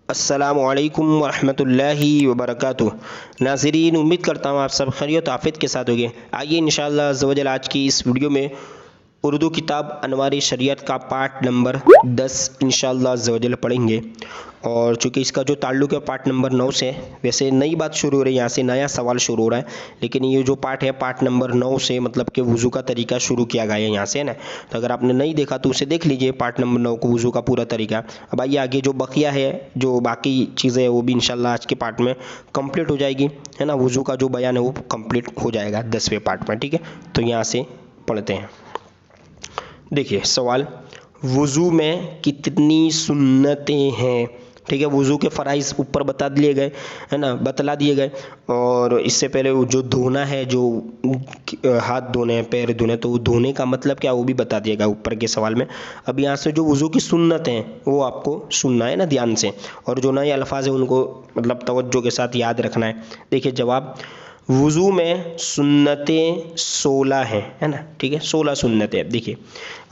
अस्सलामुअलैकुम वरहमतुल्लाहि वबरकातुह। नाज़रीन, उम्मीद करता हूँ आप सब खैरियत आफियत के साथ होंगे। आइए इंशाअल्लाह अज़्ज़ व जल आज की इस वीडियो में उर्दू किताब अनवार शरीयत का पार्ट नंबर 10 इंशाअल्लाह अज़्ज़ व जल पढ़ेंगे। और चूँकि इसका जो ताल्लुक़ है पार्ट नंबर 9 से, वैसे नई बात शुरू हो रही है, यहाँ से नया सवाल शुरू हो रहा है, लेकिन ये जो पार्ट है पार्ट नंबर 9 से मतलब कि वज़ू का तरीका शुरू किया गया है यहाँ से, है ना। तो अगर आपने नहीं देखा तो उसे देख लीजिए, पार्ट नंबर 9 को वज़ू का पूरा तरीका। अब आइए आगे जो बकिया है, जो बाकी चीज़ें हैं वो भी इंशाल्लाह आज के पार्ट में कंप्लीट हो जाएगी, है ना। वज़ू का जो बयान है वो कंप्लीट हो जाएगा 10वें पार्ट में, ठीक है। तो यहाँ से पढ़ते हैं। देखिए सवाल, वज़ू में कितनी सुन्नतें हैं, ठीक है। वज़ू के फ़राइज़ ऊपर बता दिए गए, है ना, बतला दिए गए। और इससे पहले जो धोना है, जो हाथ धोने हैं, पैर धोने, तो वो धोने का मतलब क्या वो भी बता दिया गया ऊपर के सवाल में। अब यहाँ से जो वज़ू की सुन्नत हैं वो आपको सुनना है ना ध्यान से, और जो नए अल्फाज हैं उनको मतलब तवज्जो के साथ याद रखना है। देखिए जवाब, वज़ू में सुन्नतें 16 हैं, है ना, ठीक है। 16 सुन्नतें हैं। देखिए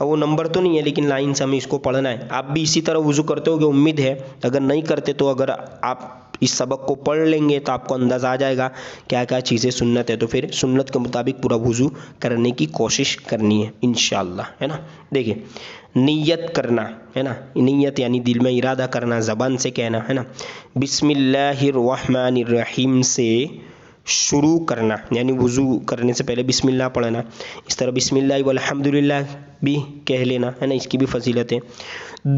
अब वो नंबर तो नहीं है, लेकिन लाइन से हमें इसको पढ़ना है। आप भी इसी तरह वज़ू करते होगे उम्मीद है, अगर नहीं करते तो अगर आप इस सबक को पढ़ लेंगे तो आपको अंदाज़ा आ जाएगा क्या क्या चीज़ें सुन्नत है। तो फिर सुन्नत के मुताबिक पूरा वज़ू करने की कोशिश करनी है इंशाअल्लाह, है ना। देखिए नियत करना, है ना, नियत यानी दिल में इरादा करना, ज़बान से कहना, है ना। बिस्मिल्लाहिर्रहमानिर्रहीम से शुरू करना, यानी वज़ू करने से पहले बिस्मिल्लाह पढ़ना। इस तरह बिस्मिल्लाह वल्हम्दुलिल्लाह भी कह लेना, है ना, इसकी भी फजीलत है।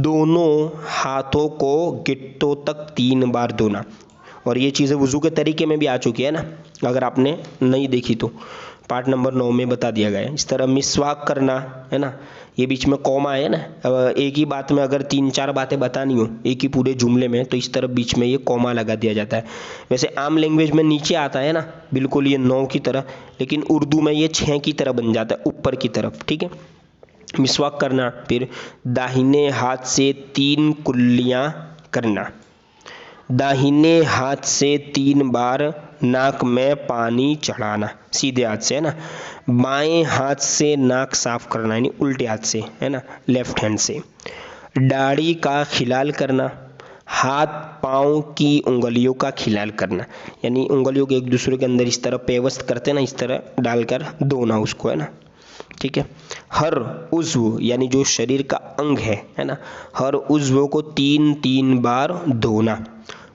दोनों हाथों को गिट्टों तक 3 बार धोना, और ये चीज़ें वज़ू के तरीके में भी आ चुकी है ना, अगर आपने नहीं देखी तो पार्ट नंबर 9 में बता दिया गया है। इस तरह मिसवाक करना, है ना, ये बीच में कॉमा है ना। एक ही बात में अगर 3-4 बातें बतानी हो एक ही पूरे जुमले में, तो इस तरह बीच में ये कॉमा लगा दिया जाता है। वैसे आम लैंग्वेज में नीचे आता है ना बिल्कुल ये 9 की तरह, लेकिन उर्दू में ये 6 की तरह बन जाता है ऊपर की तरफ, ठीक है। मिसवाक करना, फिर दाहिने हाथ से 3 कुल्लियाँ करना, दाहिने हाथ से 3 बार नाक में पानी चढ़ाना, सीधे हाथ से, है ना। बाएं हाथ से नाक साफ करना, यानी उल्टे हाथ से, है ना, लेफ्ट हैंड से। दाढ़ी का खिलाल करना, हाथ पाँव की उंगलियों का खिलाल करना, यानी उंगलियों के एक दूसरे के अंदर इस तरह पेवस्त करते ना, इस तरह डालकर धोना उसको, है ना, ठीक है। हर उज़्व यानी जो शरीर का अंग है ना, हर उज़्व को 3-3 बार धोना।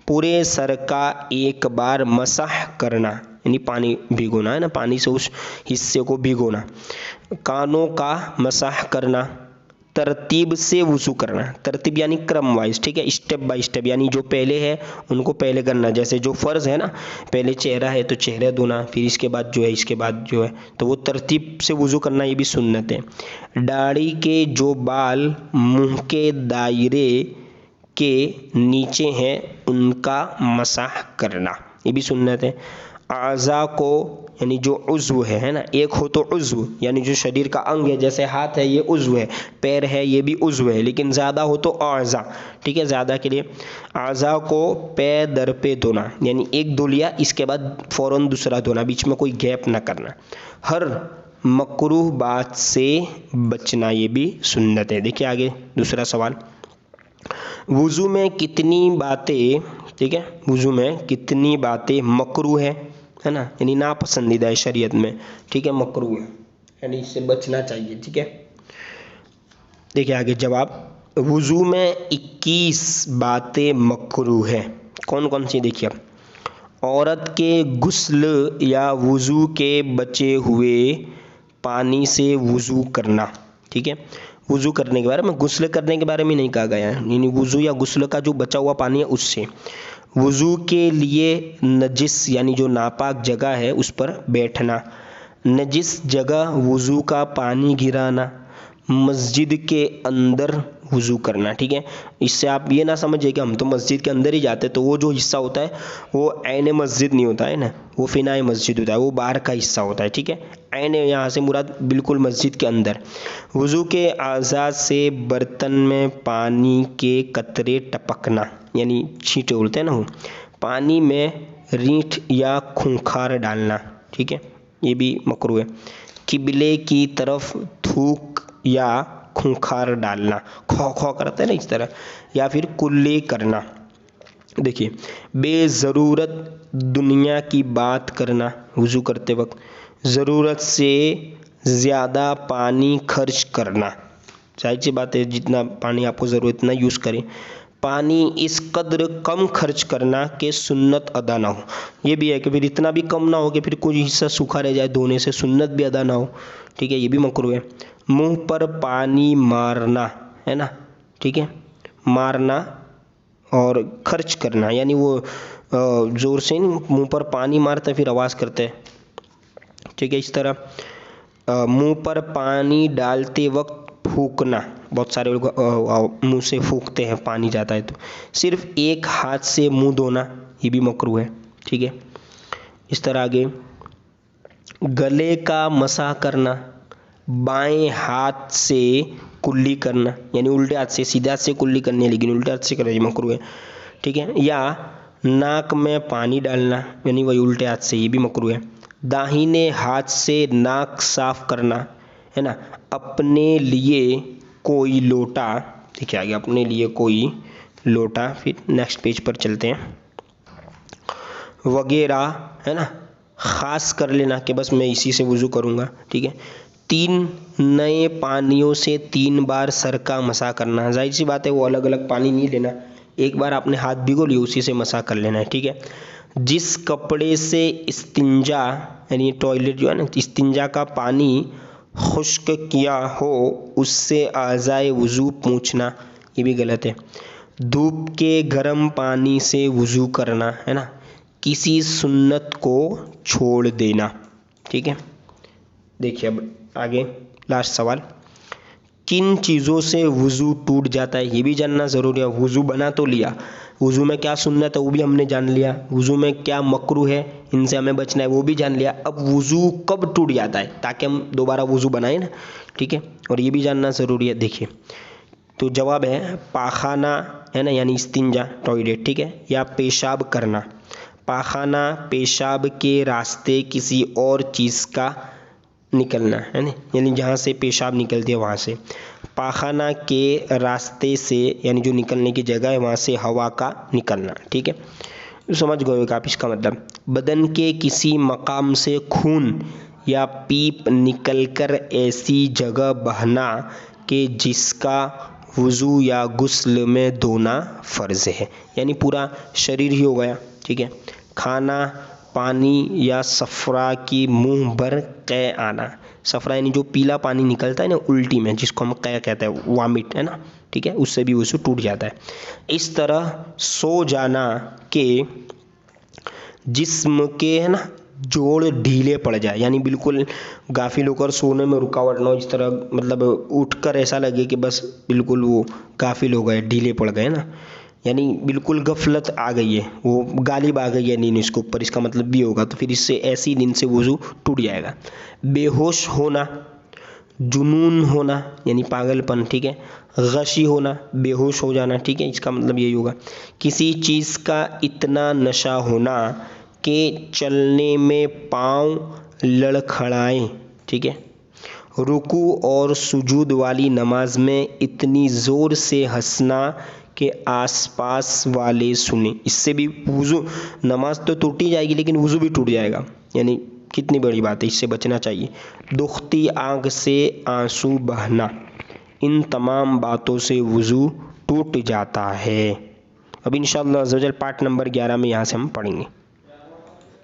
पूरे सर का 1 बार मसाह करना, यानी पानी भिगोना, है ना, पानी से उस हिस्से को भिगोना। कानों का मसाह करना। तरतीब से वज़ू करना, तरतीब यानी क्रम वाइज, ठीक है, स्टेप बाय स्टेप, यानी जो पहले है उनको पहले करना। जैसे जो फ़र्ज़ है ना, पहले चेहरा है तो चेहरा धोना, फिर इसके बाद जो है, इसके बाद जो है, तो वो तरतीब से वज़ू करना, ये भी सुन्नत है। दाढ़ी के जो बाल मुंह के दायरे के नीचे हैं उनका मसाह करना, ये भी सुन्नत है। आज़ा को यानी जो उज़्व है ना, एक हो तो उज़्व यानी जो शरीर का अंग है, जैसे हाथ है ये उज़्व है, पैर है ये भी उज़्व है, लेकिन ज़्यादा हो तो आज़ा, ठीक है, ज़्यादा के लिए। आज़ा को पे दर पे धोना, यानी एक धो लिया इसके बाद फ़ौरन दूसरा धोना, बीच में कोई गैप ना करना। हर मकरूह बात से बचना, ये भी सुन्नत है। देखिए आगे दूसरा सवाल, वज़ू में कितनी बातें, ठीक है, वज़ू में कितनी बातें मकरूह है ना, यानी नापसंदीदा है शरीयत में, ठीक है, मकरूह है, यानी इससे बचना चाहिए, ठीक है। देखिए आगे जवाब, वज़ू में 21 बातें मकरूह है। कौन कौन सी, देखिए अब, औरत के गुस्ल या वज़ू के बचे हुए पानी से वज़ू करना, ठीक है। वज़ू करने के बारे में, गुस्ल करने के बारे में नहीं कहा गया है, यानी वज़ू या गुस्ल का जो बचा हुआ पानी है उससे। वज़ू के लिए नजिस यानी जो नापाक जगह है उस पर बैठना, नजिस जगह वज़ू का पानी गिराना, मस्जिद के अंदर वज़ू करना, ठीक है। इससे आप ये ना समझिए कि हम तो मस्जिद के अंदर ही जाते, तो वो जो हिस्सा होता है वो ऐन मस्जिद नहीं होता है ना, वो फ़िनाए मस्जिद होता है, वो बाहर का हिस्सा होता है, ठीक है। ऐन यहाँ से मुराद बिल्कुल मस्जिद के अंदर। वज़ू के आज़ाद से बर्तन में पानी के कतरे टपकना, यानी छींटे उड़ते हैं ना वो, पानी में रीठ या खूंखार डालना, ठीक है, ये भी मकरूह है। किबले की तरफ थूक या खूंखार डालना, खौ खौ करते हैं ना इस तरह, या फिर कुल्ली करना। देखिए, बेज़रूरत दुनिया की बात करना वज़ू करते वक्त, ज़रूरत से ज़्यादा पानी खर्च करना, जाहिर सी बात है जितना पानी आपको ज़रूरत इतना यूज़ करें। पानी इस कद्र कम खर्च करना कि सुन्नत अदा ना हो, ये भी है कि फिर इतना भी कम ना हो कि फिर कोई हिस्सा सूखा रह जाए धोने से, सुन्नत भी अदा ना हो, ठीक है, ये भी मकरूह है। मुंह पर पानी मारना, है ना, ठीक है, मारना और खर्च करना, यानी वो ज़ोर से नहीं मुंह पर पानी मारता फिर आवाज़ करते हैं, ठीक है। इस तरह मुंह पर पानी डालते वक्त फूंकना, बहुत सारे लोग मुंह से फूंकते हैं पानी जाता है तो। सिर्फ एक हाथ से मुंह धोना, ये भी मकरूह है, ठीक है। इस तरह आगे गले का मसाह करना, बाएं हाथ से कुल्ली करना, यानी उल्टे हाथ से, सीधे हाथ से कुल्ली करनी है लेकिन उल्टे हाथ से करना, ये मकरूह है, ठीक है। या नाक में पानी डालना, यानी वही उल्टे हाथ से, ये भी मकरूह है। दाहिने हाथ से नाक साफ करना, है ना, अपने लिए कोई लोटा, देखिए आगे अपने लिए कोई लोटा, फिर नेक्स्ट पेज पर चलते हैं, वगैरह, है ना, ख़ास कर लेना कि बस मैं इसी से वज़ू करूँगा, ठीक है। 3 नए पानियों से 3 बार सर का मसाह करना, जाहिर सी बात है वो अलग अलग पानी नहीं लेना, एक बार आपने हाथ भिगो लिए उसी से मसाह कर लेना है, ठीक है। जिस कपड़े से इस्तिंजा, यानी टॉयलेट जो है ना, इस्तिंजा का पानी खुश्क किया हो उससे आज़ाए वज़ू पोंछना, ये भी गलत है। धूप के गर्म पानी से वज़ू करना, है ना, किसी सुन्नत को छोड़ देना, ठीक है। देखिए अब आगे लास्ट सवाल, किन चीज़ों से वज़ू टूट जाता है, ये भी जानना ज़रूरी है। वज़ू बना तो लिया, वज़ू में क्या सुन्नत है वो भी हमने जान लिया, वज़ू में क्या मकरूह है इनसे हमें बचना है वो भी जान लिया। अब वज़ू कब टूट जाता है ताकि हम दोबारा वज़ू बनाएं ना, ठीक है, और ये भी जानना ज़रूरी है। देखिए तो जवाब है पाखाना, है ना, यानी इस्तिंजा टॉयलेट, ठीक है, या पेशाब करना। पाखाना पेशाब के रास्ते किसी और चीज़ का निकलना, है ना, यानी जहाँ से पेशाब निकलती है वहाँ से। पाखाना के रास्ते से यानी जो निकलने की जगह है वहाँ से हवा का निकलना, ठीक है, समझ गए आप इसका मतलब। बदन के किसी मकाम से खून या पीप निकलकर ऐसी जगह बहना कि जिसका वज़ू या गुस्ल में धोना फ़र्ज़ है, यानी पूरा शरीर ही हो गया, ठीक है। खाना, पानी या सफ़रा की मुंह भर कै आना, सफ़रा यानी जो पीला पानी निकलता है ना उल्टी में, जिसको हम कै कहते हैं, वामिट, है ना, ठीक है, उससे भी वज़ू टूट जाता है। इस तरह सो जाना के जिस्म के, है ना, जोड़ ढीले पड़ जाए, यानी बिल्कुल गाफिल होकर सोने में रुकावट ना हो, इस तरह मतलब उठकर ऐसा लगे कि बस बिल्कुल वो गाफिल हो गए, ढीले पड़ गए ना, यानी बिल्कुल गफलत आ गई है, वो गालिब आ गई है नींद इसके ऊपर, इसका मतलब भी होगा, तो फिर इससे ऐसी नींद से वज़ू टूट जाएगा। बेहोश होना, जुनून होना यानी पागलपन, ठीक है, गशी होना, बेहोश हो जाना, ठीक है, इसका मतलब यही होगा। किसी चीज़ का इतना नशा होना कि चलने में पाँव लड़खड़ाएं, ठीक है। रुकू और सुजूद वाली नमाज में इतनी ज़ोर से हंसना कि आसपास वाले सुने, इससे भी वज़ू, नमाज तो टूट ही जाएगी लेकिन वज़ू भी टूट जाएगा, यानी कितनी बड़ी बात है, इससे बचना चाहिए। दुखती आँख से आंसू बहना, इन तमाम बातों से वज़ू टूट जाता है। अब इंशाअल्लाह पार्ट नंबर 11 में यहाँ से हम पढ़ेंगे।